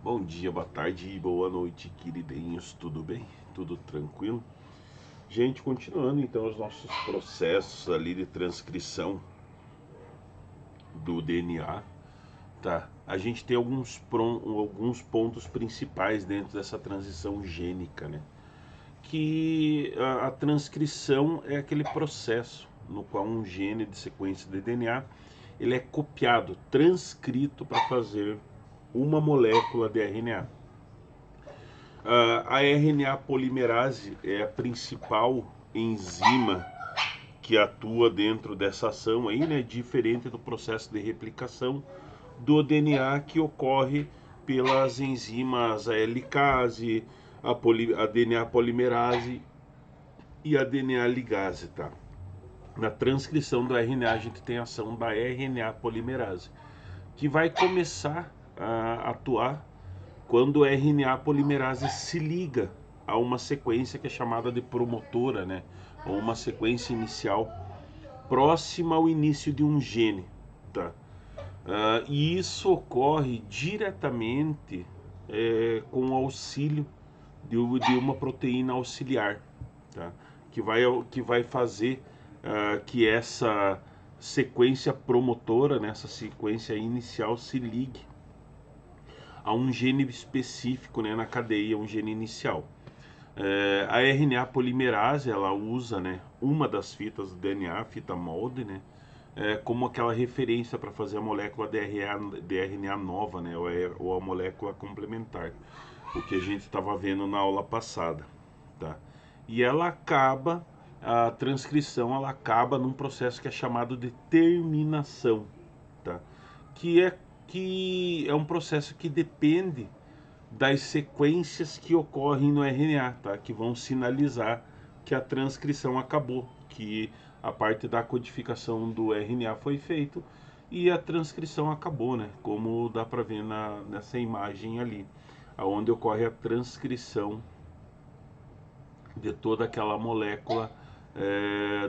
Bom dia, boa tarde e boa noite, queridinhos. Tudo bem? Tudo tranquilo? Gente, continuando então os nossos processos ali de transcrição do DNA, tá? A gente tem alguns pontos principais dentro dessa transição gênica, né? Que a transcrição é aquele processo no qual um gene de sequência de DNA ele é copiado, transcrito para fazer uma molécula de RNA. A RNA polimerase é a principal enzima que atua dentro dessa ação aí, né? Diferente do processo de replicação do DNA que ocorre pelas enzimas a helicase, a DNA polimerase e a DNA ligase, tá? Na transcrição do RNA a gente tem a ação da RNA polimerase, que vai começar a atuar quando o RNA polimerase se liga a uma sequência que é chamada de promotora, né? Ou uma sequência inicial próxima ao início de um gene, tá? E isso ocorre diretamente com o auxílio de uma proteína auxiliar, tá? Que vai fazer que essa sequência promotora, né, essa sequência inicial se ligue a um gene específico, né, na cadeia, um gene inicial. A RNA polimerase ela usa, né, uma das fitas do DNA, a fita molde, né, como aquela referência para fazer a molécula de RNA nova, né, ou a molécula complementar, o que a gente estava vendo na aula passada, tá? E a transcrição ela acaba num processo que é chamado de terminação, tá? Que é que é um processo que depende das sequências que ocorrem no RNA, tá? Que vão sinalizar que a transcrição acabou, que a parte da codificação do RNA foi feito e a transcrição acabou, né? Como dá para ver nessa imagem ali, aonde ocorre a transcrição de toda aquela molécula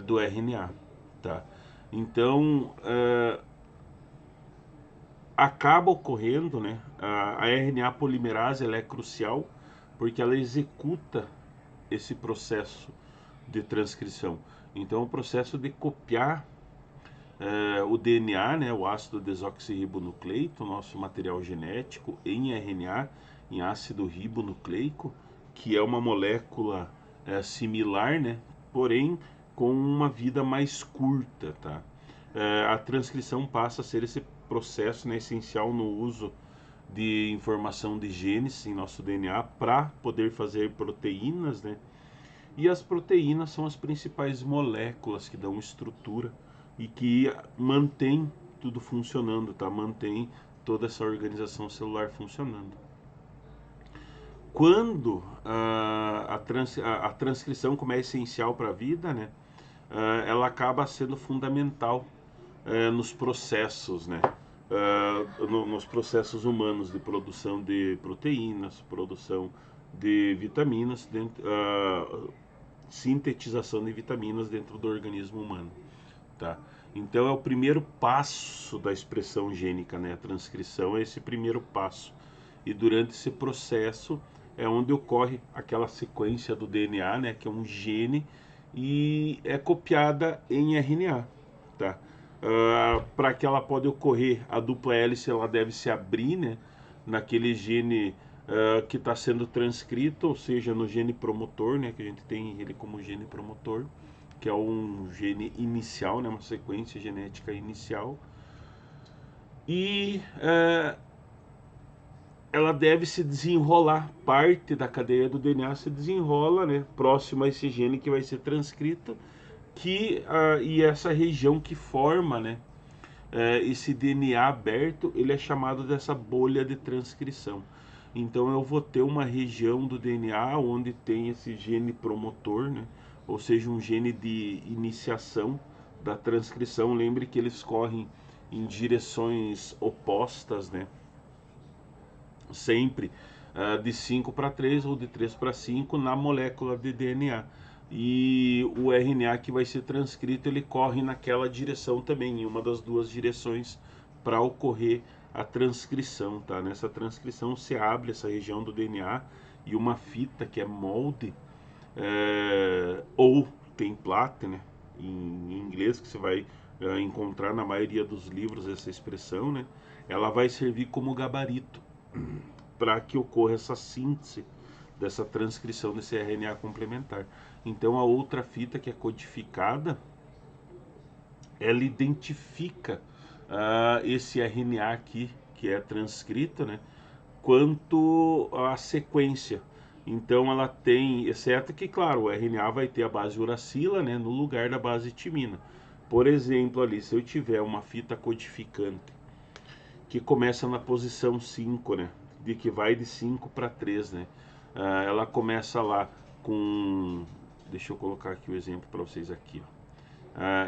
do RNA, tá? Então, acaba ocorrendo, né? A RNA polimerase ela é crucial porque ela executa esse processo de transcrição. Então, o processo de copiar o DNA, né, o ácido desoxirribonucleico, nosso material genético, em RNA, em ácido ribonucleico, que é uma molécula similar, né, porém com uma vida mais curta, tá? A transcrição passa a ser esse processo, né, essencial no uso de informação de genes em nosso DNA para poder fazer proteínas, né? E as proteínas são as principais moléculas que dão estrutura e que mantém tudo funcionando, tá? Mantém toda essa organização celular funcionando. Quando a transcrição, como é essencial para a vida, né? Ela acaba sendo fundamental nos processos, né? Nos processos humanos de produção de proteínas, produção de vitaminas, sintetização de vitaminas dentro do organismo humano, tá? Então é o primeiro passo da expressão gênica, né? A transcrição é esse primeiro passo. E durante esse processo é onde ocorre aquela sequência do DNA, né? Que é um gene e é copiada em RNA, tá? Para que ela pode ocorrer, a dupla hélice ela deve se abrir, né? Naquele gene que está sendo transcrito, ou seja, no gene promotor, né? Que a gente tem ele como gene promotor, que é um gene inicial, né? Uma sequência genética inicial. E ela deve se desenrolar, parte da cadeia do DNA se desenrola, né, próximo a esse gene que vai ser transcrito, e essa região que forma, né, esse DNA aberto, ele é chamado dessa bolha de transcrição. Então eu vou ter uma região do DNA onde tem esse gene promotor, né, ou seja, um gene de iniciação da transcrição. Lembre que eles correm em direções opostas, né? Sempre de 5 para 3 ou de 3 para 5 na molécula de DNA. E o RNA que vai ser transcrito, ele corre naquela direção também, em uma das duas direções, para ocorrer a transcrição, tá? Nessa transcrição você abre essa região do DNA e uma fita que é molde ou template, né? Em inglês, que você vai encontrar na maioria dos livros essa expressão, né? Ela vai servir como gabarito para que ocorra essa síntese dessa transcrição desse RNA complementar. Então a outra fita que é codificada, ela identifica esse RNA aqui que é transcrito, né, quanto à sequência. Então ela tem, exceto que, claro, o RNA vai ter a base uracila, né, no lugar da base timina. Por exemplo, ali, se eu tiver uma fita codificante que começa na posição 5, né, de que vai de 5 para 3, né, ela começa lá com, deixa eu colocar aqui o exemplo para vocês aqui, ó.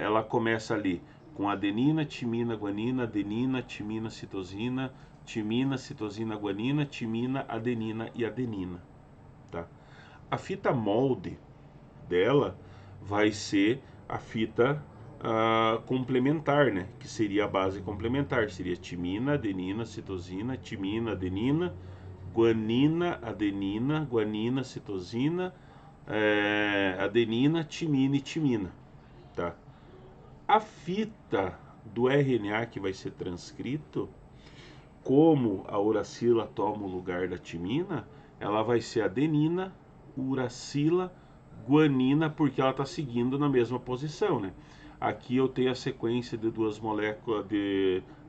Ela começa ali com adenina, timina, guanina, adenina, timina, citosina, guanina, timina, adenina e adenina, tá? A fita molde dela vai ser a fita complementar, né? Que seria a base complementar, seria timina, adenina, citosina, timina, adenina, guanina, citosina, adenina, timina e timina, tá? A fita do RNA que vai ser transcrito, como a uracila toma o lugar da timina, ela vai ser adenina, uracila, guanina, porque ela está seguindo na mesma posição, né? Aqui eu tenho a sequência de duas moléculas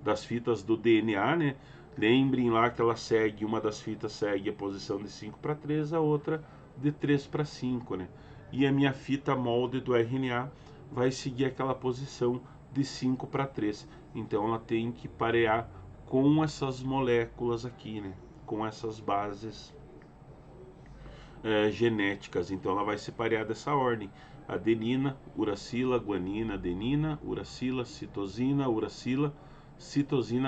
das fitas do DNA, né? Lembrem lá que ela segue, uma das fitas segue a posição de 5 para 3, a outra de 3 para 5, né? E a minha fita molde do RNA vai seguir aquela posição de 5 para 3. Então ela tem que parear com essas moléculas aqui, né? Com essas bases genéticas. Então ela vai se parear dessa ordem: adenina, uracila, guanina, adenina, uracila, citosina,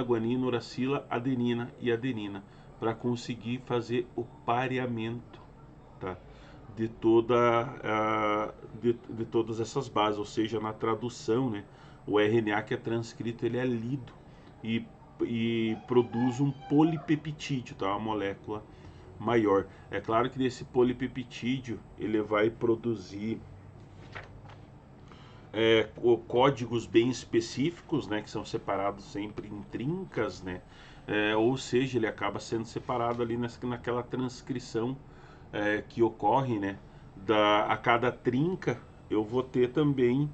guanina, uracila, adenina e adenina, para conseguir fazer o pareamento, tá? De de todas essas bases, ou seja, na tradução, né, o RNA que é transcrito, ele é lido e produz um polipeptídeo, tá? Uma molécula maior. É claro que desse polipeptídeo ele vai produzir códigos bem específicos, né, que são separados sempre em trincas, né, ou seja, ele acaba sendo separado ali naquela transcrição que ocorre, né, a cada trinca eu vou ter também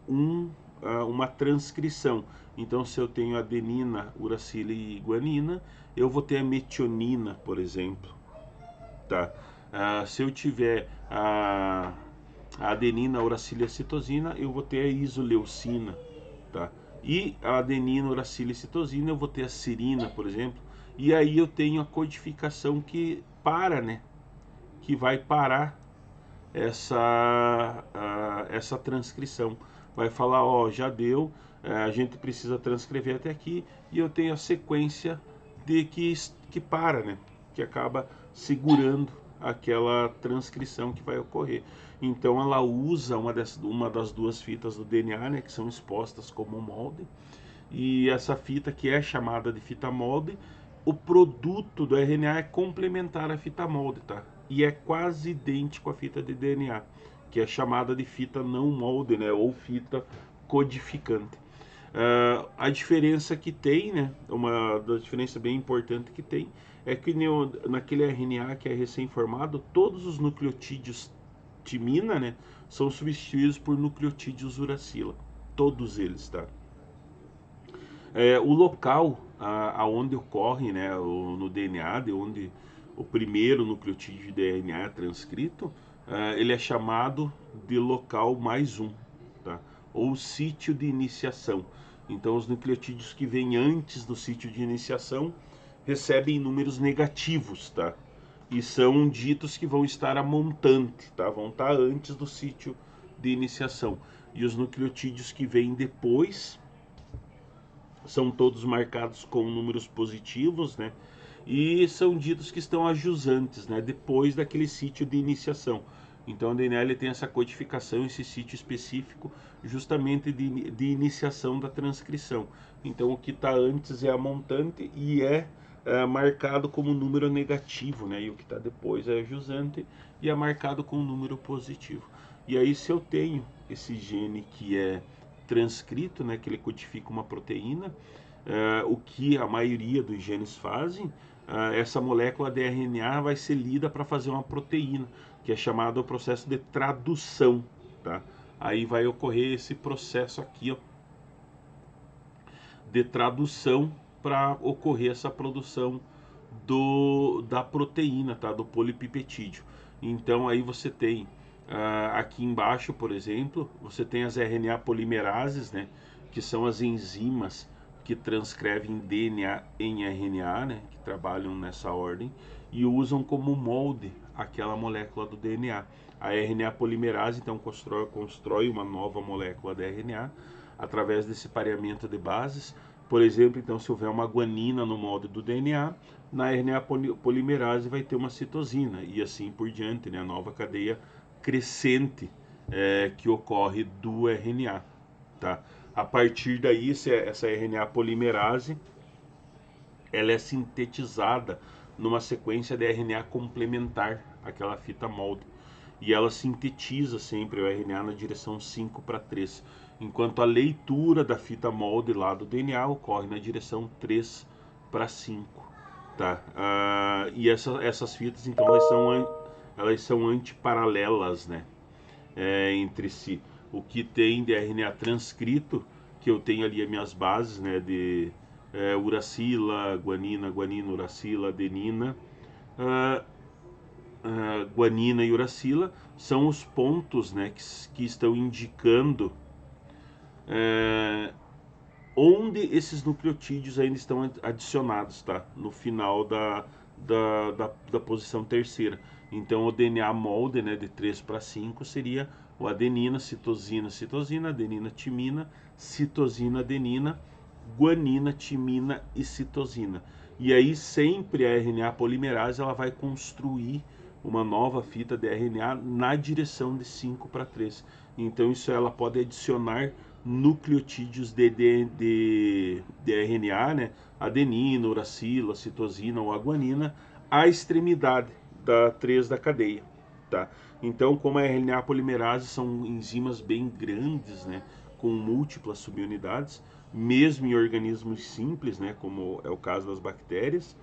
uma transcrição. Então, se eu tenho adenina, uracila e guanina, eu vou ter a metionina, por exemplo, tá? Se eu tiver a adenina, uracila e citosina, eu vou ter a isoleucina, tá? E a adenina, uracila e citosina, eu vou ter a serina, por exemplo. E aí eu tenho a codificação que para, né? Que vai parar essa transcrição. Vai falar, ó, já deu, a gente precisa transcrever até aqui, e eu tenho a sequência de que para, né? Que acaba segurando aquela transcrição que vai ocorrer. Então ela usa uma das duas fitas do DNA, né, que são expostas como molde, e essa fita que é chamada de fita molde, o produto do RNA é complementar à fita molde, tá? E é quase idêntico à fita de DNA, que é chamada de fita não molde, né, ou fita codificante. A diferença que tem, né, uma das diferenças bem importante que tem, é que naquele RNA que é recém-formado, todos os nucleotídeos timina, né, são substituídos por nucleotídeos uracila, todos eles, tá? O local aonde ocorre, né, no DNA, de onde o primeiro nucleotídeo de DNA é transcrito, ele é chamado de local mais um, tá? Ou sítio de iniciação. Então, os nucleotídeos que vêm antes do sítio de iniciação recebem números negativos, tá? E são ditos que vão estar a montante, tá? Vão estar antes do sítio de iniciação. E os nucleotídeos que vêm depois são todos marcados com números positivos, né? E são ditos que estão ajusantes, né? Depois daquele sítio de iniciação. Então o DNA ele tem essa codificação, esse sítio específico, justamente de iniciação da transcrição. Então o que está antes é a montante e marcado como número negativo, né? E o que está depois é a jusante e é marcado com número positivo. E aí se eu tenho esse gene que é transcrito, né, que ele codifica uma proteína, o que a maioria dos genes fazem, essa molécula de RNA vai ser lida para fazer uma proteína, que é chamado o processo de tradução, tá? Aí vai ocorrer esse processo aqui, ó, de tradução para ocorrer essa produção da proteína, tá? Do polipeptídeo. Então aí você tem aqui embaixo, por exemplo, você tem as RNA polimerases, né? Que são as enzimas que transcrevem DNA em RNA, né? Que trabalham nessa ordem e usam como molde aquela molécula do DNA. A RNA polimerase então constrói uma nova molécula de RNA através desse pareamento de bases. Por exemplo, então, se houver uma guanina no molde do DNA, na RNA polimerase vai ter uma citosina e assim por diante, né? A nova cadeia crescente que ocorre do RNA, tá? A partir daí, essa RNA polimerase ela é sintetizada numa sequência de RNA complementar, aquela fita molde. E ela sintetiza sempre o RNA na direção 5:3, enquanto a leitura da fita molde lá do DNA ocorre na direção 3:5, tá? E essas fitas, então, elas são antiparalelas, né? Entre si. O que tem de RNA transcrito, que eu tenho ali as minhas bases, né? De uracila, guanina, uracila, adenina, guanina e uracila, são os pontos, né, que estão indicando onde esses nucleotídeos ainda estão adicionados, tá? No final da posição terceira. Então o DNA molde, né, de 3:5 seria o adenina, citosina, citosina, adenina, timina, citosina, adenina, guanina, timina e citosina. E aí sempre a RNA polimerase ela vai construir uma nova fita de RNA na direção de 5:3. Então isso ela pode adicionar nucleotídeos de RNA, né? Adenina, uracila, citosina ou a guanina, à extremidade da 3 da cadeia, tá? Então, como a RNA polimerase são enzimas bem grandes, né? Com múltiplas subunidades, mesmo em organismos simples, né? Como é o caso das bactérias.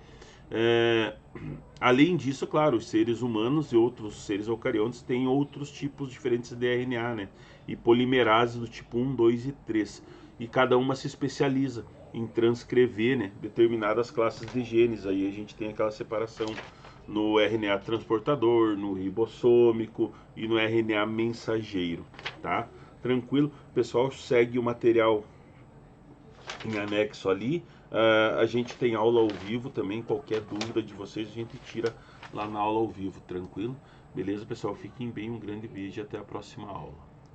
Além disso, claro, os seres humanos e outros seres eucariontes têm outros tipos diferentes de RNA, né? E polimerases do tipo 1, 2 e 3. E cada uma se especializa em transcrever, né, determinadas classes de genes. Aí a gente tem aquela separação no RNA transportador, no ribossômico e no RNA mensageiro, tá? Tranquilo? O pessoal segue o material em anexo ali. A gente tem aula ao vivo também, qualquer dúvida de vocês a gente tira lá na aula ao vivo, tranquilo? Beleza, pessoal? Fiquem bem, um grande beijo e até a próxima aula.